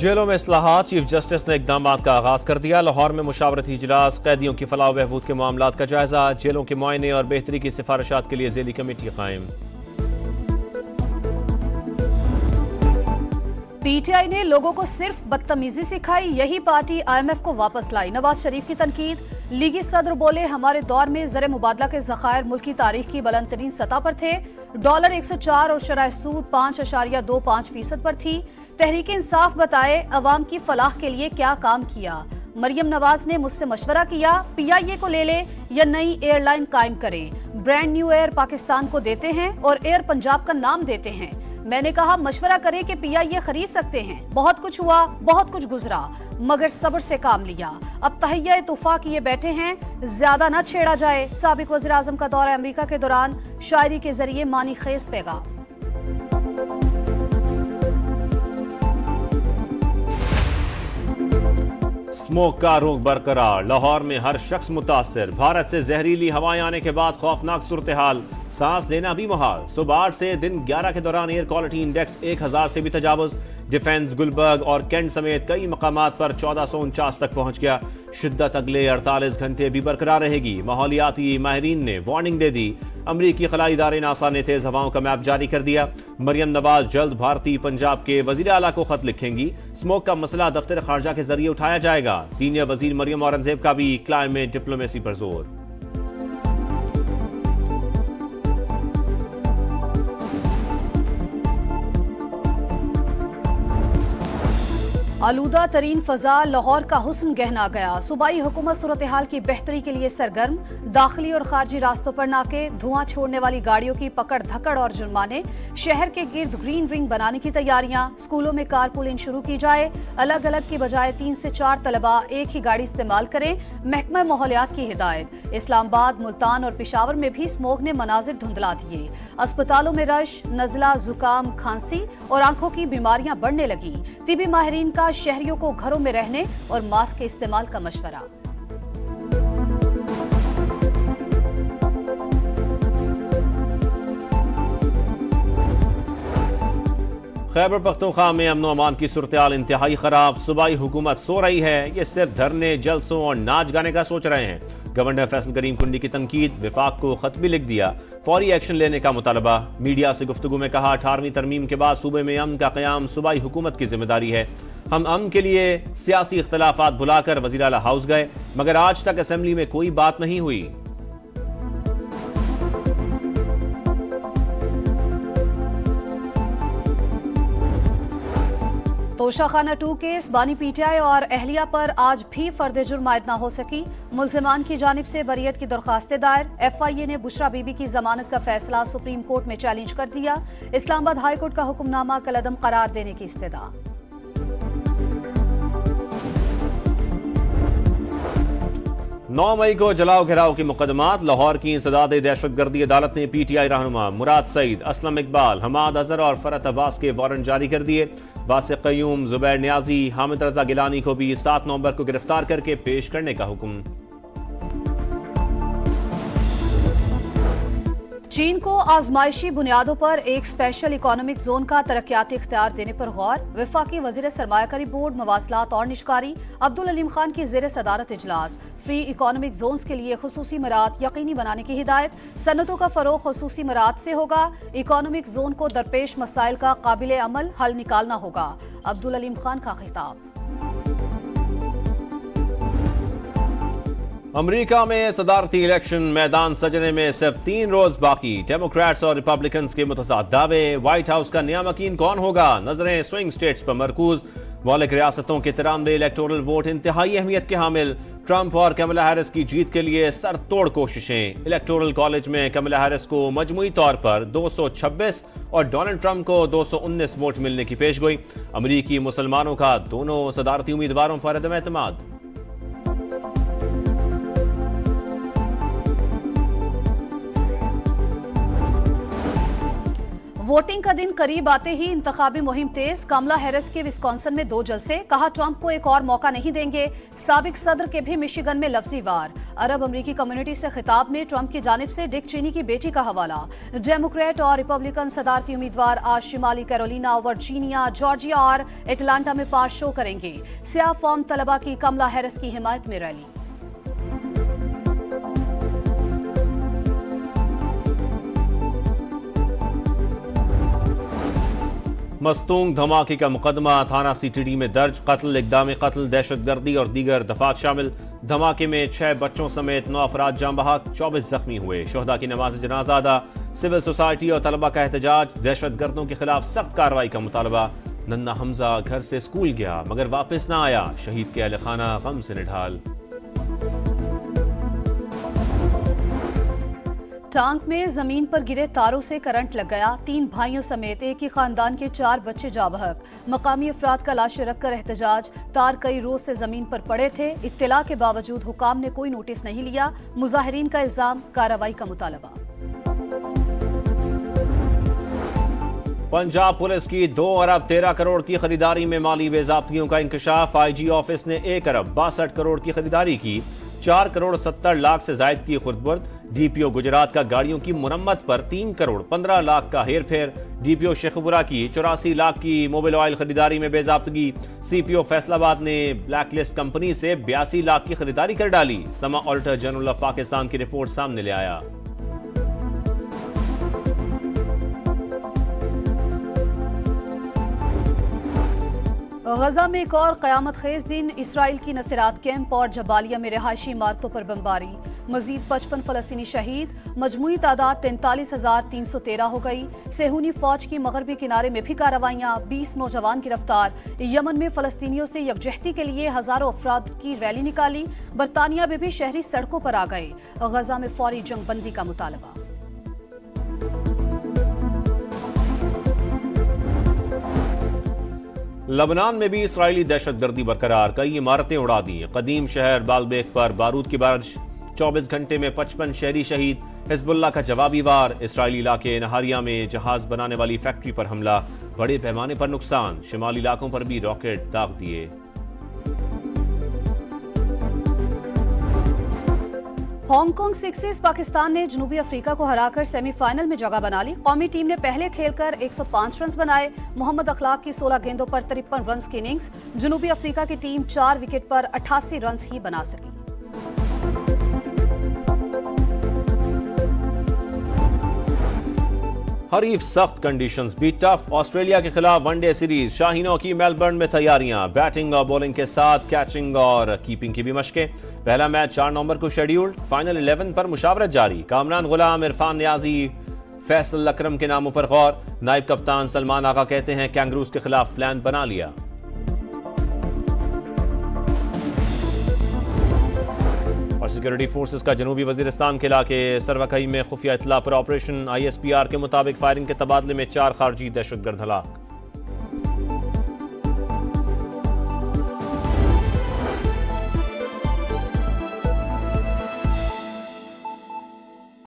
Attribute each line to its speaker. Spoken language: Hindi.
Speaker 1: जेलों में इस्लाहात, चीफ जस्टिस ने इकदाम का आगाज कर दिया। लाहौर में मुशावरती इजलास, कैदियों की फलाह बहबूद के मामलात का जायजा, जेलों के मुआयने और बेहतरी की सिफारिशात के लिए ज़ेली कमेटी कायम।
Speaker 2: पीटीआई ने लोगों को सिर्फ बदतमीजी सिखाई, यही पार्टी IMF को वापस लाई। नवाज शरीफ की तनकीद। लीगी सदर बोले, हमारे दौर में ज़र मुबादला के ज़खायर मुल्क की तारीख की बुलंद तरीन सतह पर थे। डॉलर 104 और शरह सूद 5.25% पर थी। तहरीक इंसाफ बताए, अवाम की फलाह के लिए क्या काम किया। मरियम नवाज ने मुझसे मशवरा किया, PIA को ले ले या नई एयरलाइन कायम करें। ब्रांड न्यू एयर पाकिस्तान को देते हैं और एयर पंजाब का नाम देते हैं। मैंने कहा मशवरा करें कि PIA खरीद सकते हैं। बहुत कुछ हुआ, बहुत कुछ गुजरा, मगर सब्र से काम लिया। अब तहैया तूफा किए बैठे हैं, ज्यादा न छेड़ा जाए। साबिक वज़ीर आज़म का दौरा अमेरिका के दौरान शायरी के जरिए मानी खेज पैगाम।
Speaker 1: स्मोक का रुख बरकरार, लाहौर में हर शख्स मुतासर। भारत से जहरीली हवाएं आने के बाद खौफनाक सूरत हाल, सांस लेना भी मुहाल। सुबह 8 से दिन 11 के दौरान एयर क्वालिटी इंडेक्स 1000 से भी तजावुज। डिफेंस, गुलबर्ग और कैंट समेत कई मकामात पर 1449 तक पहुंच गया। शिद्दत अगले 48 घंटे भी बरकरार रहेगी। माहौलियाती माहिरीन ने वार्निंग दे दी। अमरीकी खलाई इदारे नासा ने तेज हवाओं का मैप जारी कर दिया। मरियम नवाज जल्द भारतीय पंजाब के वजीर आला को खत लिखेंगी। स्मोक का मसला दफ्तर खारजा के जरिए उठाया जाएगा। सीनियर वजीर मरियम औरंगजेब का भी क्लाइमेट डिप्लोमेसी पर जोर।
Speaker 2: आलूदा तरीन फजा, लाहौर का हुस्न गहना गया। सूबाई हुकूमत सूरत हाल की बेहतरी के लिए सरगर्म। दाखिली और खारजी रास्तों पर नाके, धुआं छोड़ने वाली गाड़ियों की पकड़ धकड़ और जुर्माने। शहर के गिर्द ग्रीन रिंग बनाने की तैयारियां। स्कूलों में कारपूलिंग शुरू की जाए। अलग अलग की बजाय 3 से 4 तलबा एक ही गाड़ी इस्तेमाल करें। महकमा माहौलियात की हिदायत। इस्लामाबाद, मुल्तान और पेशावर में भी स्मोक ने मनाजिर धुंधला दिए। अस्पतालों में रश, नजला, जुकाम, खांसी और आंखों की बीमारियां बढ़ने लगी। तिबी माहिरीन का शहरियों को घरों में रहने और मास्क के इस्तेमाल का मशवरा।
Speaker 1: खैबर पख्तूनख्वा में अमन अमान की सूरत-ए-हाल इंतहाई खराब। सूबाई हुकूमत सो रही है, ये सिर्फ धरने, जलसों और नाच गाने का सोच रहे हैं। गवर्नर फैसल करीम कुंडी की तनकीद, विफाक को खत भी लिख दिया। फौरी एक्शन लेने का मुतालबा। मीडिया से गुफ्तगू में कहा, 18वीं तरमीम के बाद सूबे में अमन का क़याम सूबाई हुकूमत की जिम्मेदारी है। हम अमन के लिए सियासी इख्तलाफात भुलाकर वज़ीर आला हाउस गए, मगर आज तक असेंबली में कोई बात नहीं हुई।
Speaker 2: तोशाखाना 2 केस, बानी PTI और अहलिया पर आज भी फर्द जुर्म आयद न हो सकी। मुल्जिमान की जानिब से बरियत की दरखास्तें दायर। FIA ने बुशरा बीबी की जमानत का फैसला सुप्रीम कोर्ट में चैलेंज कर दिया। इस्लामाबाद हाई कोर्ट का हुक्मनामा कलअदम करार देने की इस्तदा।
Speaker 1: 9 मई को जलाओ घेराव की मुकदमात। लाहौर की इंसदाद दहशतगर्दी अदालत ने PTI रहनुमा मुराद सईद, असलम इकबाल, हमाद अजहर और फरत अब्बास के वारंट जारी कर दिए। वासिक क़य्यूम, जुबैर न्याजी, हामिद रजा गिलानी को भी 7 नवंबर को गिरफ्तार करके पेश करने का हुक्म।
Speaker 2: चीन को आजमाइशी बुनियादों पर एक स्पेशल इकोनॉमिक जोन का तरक्याती इख्तियार देने पर गौर। वफाकी वजीर सरमायाकारी बोर्ड, मवासलात और निशकारी अब्दुल अलीम खान की ज़ेर सदारत इजलास। फ्री इकोनॉमिक जोन्स के लिए खुसूसी मरात यकीनी बनाने की हिदायत। सनतों का फरोग खुसूसी मरात से होगा। इकोनॉमिक जोन को दरपेश मसाइल का काबिल अमल हल निकालना होगा। अब्दुल अलीम खान का खिताब।
Speaker 1: अमेरिका में सदारती इलेक्शन मैदान सजने में सिर्फ 3 रोज बाकी। डेमोक्रेट्स और रिपब्लिकन्स के मुतज़ाद दावे। व्हाइट हाउस का नया मकीन कौन होगा? नजरें स्विंग स्टेट्स पर मरकूज। मौलिक रियासतों के 93 इलेक्टोरल वोट इंतहाई अहमियत के हामिल। ट्रंप और कमला हैरिस की जीत के लिए सर तोड़ कोशिशें। इलेक्टोरल कॉलेज में कमला हैरिस को मजमूई तौर पर 226 और डोनाल्ड ट्रंप को 219 वोट मिलने की पेशगोई। अमरीकी मुसलमानों का दोनों सदारती उम्मीदवारों पर अदम एतमाद।
Speaker 2: वोटिंग का दिन करीब आते ही इंतखाबी मुहिम तेज। कमला हैरिस के विस्कॉन्सिन में 2 जलसे, कहा ट्रंप को एक और मौका नहीं देंगे। साबिक सदर के भी मिशिगन में लफ्जी वार। अरब अमरीकी कम्युनिटी से खिताब में ट्रंप की जानिब से डिक चेनी की बेटी का हवाला। डेमोक्रेट और रिपब्लिकन सदारती उम्मीदवार आज शिमाली कैरोलिना, वर्जीनिया, जॉर्जिया और एटलांटा में पार शो करेंगे। सियाह फॉर्म तलबा की कमला हैरिस की हिमायत में रैली।
Speaker 1: मस्तूंग धमाके का मुकदमा थाना सीटीडी में दर्ज। कत्ल, इक़दाम कत्ल, दहशतगर्दी और दीगर दफात शामिल। धमाके में 6 बच्चों समेत 9 अफराद जाम बहक, 24 जख्मी हुए। शोहदा की नमाज जनाजा अदा। सिविल सोसाइटी और तलबा का एहतजाज। दहशतगर्दों के खिलाफ सख्त कार्रवाई का मुतालबा। नन्ना हमजा घर से स्कूल गया मगर वापस न आया। शहीद के अहले खाना गम से निढाल।
Speaker 2: टांक में जमीन पर गिरे तारों से करंट लग गया। 3 भाइयों समेत एक ही खानदान के 4 बच्चे जा बहक। मकामी अफराद का लाशें रखकर एहतजाज। तार कई रोज से जमीन पर पड़े थे। इत्तला के बावजूद हुकाम ने कोई नोटिस नहीं लिया। मुजाहिरीन का इल्जाम, कार्रवाई का मुतालबा।
Speaker 1: पंजाब पुलिस की 2 अरब 13 करोड़ की खरीदारी में माली बेज़ाब्तियों का इंकशाफ। आईजी ऑफिस ने 1 अरब 62 करोड़ की खरीदारी की। 4 करोड़ 70 लाख से जायद की खुर्दबुर्द। डीपीओ गुजरात का गाड़ियों की मुरम्मत पर 3 करोड़ 15 लाख का हेर फेर। डीपीओ शेखपुरा की 84 लाख की मोबिल ऑयल खरीदारी में बेज़ाब्तगी। सीपीओ फैसलाबाद ने ब्लैकलिस्ट कंपनी से 82 लाख की खरीदारी कर डाली। समा ऑडिटर जनरल ऑफ पाकिस्तान की रिपोर्ट सामने ले आया।
Speaker 2: गजा में एक और कयामत खेज दिन। इसराइल की नसरात कैंप और जबालिया में रिहायशी इमारतों पर बमबारी। मजीद 55 फलस्तीनी शहीद। मजमूई तादाद 43,313 हो गई। सेहूनी फौज की मगरबी किनारे में भी कार्रवाइयां। 20 नौजवान गिरफ्तार। यमन में फलस्तीनियों से यकजहती के लिए हजारों अफराद की रैली निकाली। बरतानिया में भी शहरी सड़कों पर आ गए। गजा में फौरी जंगबंदी का मुतालबा।
Speaker 1: लबनान में भी इसराइली दहशतगर्दी बरकरार। कई इमारतें उड़ा दी। कदीम शहर बालबेक पर बारूद की बारिश। 24 घंटे में 55 शहरी शहीद। हिजबुल्लाह का जवाबी वार। इसराइली इलाके नहारिया में जहाज बनाने वाली फैक्ट्री पर हमला। बड़े पैमाने पर नुकसान। शिमाली इलाकों पर भी रॉकेट दाग दिए।
Speaker 2: हांगकांग सिक्सेस पाकिस्तान ने जनूबी अफ्रीका को हराकर सेमीफाइनल में जगह बना ली। कौमी टीम ने पहले खेलकर 105 रन बनाए। मोहम्मद अखलाक की 16 गेंदों पर 53 रन की इनिंग्स। जनूबी अफ्रीका की टीम 4 विकेट पर 88 रन ही बना सकी।
Speaker 1: हरीफ सख्त कंडीशंस भी टफ। ऑस्ट्रेलिया के खिलाफ वनडे सीरीज। शाहीनों की मेलबर्न में तैयारियां। बैटिंग और बॉलिंग के साथ कैचिंग और कीपिंग की भी मशकें। पहला मैच 4 नवंबर को शेड्यूल्ड। फाइनल 11 पर मुशावरत जारी। कामरान गुलाम, इरफान नियाजी, फैसल अकरम के नामों पर गौर। नायब कप्तान सलमान आगा कहते हैं कैंगरूज के खिलाफ प्लान बना लिया। और सिक्योरिटी फोर्सेस का जनूबी वजीरिस्तान के इलाके सरवकई में खुफिया इत्तला पर ऑपरेशन। ISPR के मुताबिक फायरिंग के तबादले में 4 खारजी दहशतगर्द हलाक।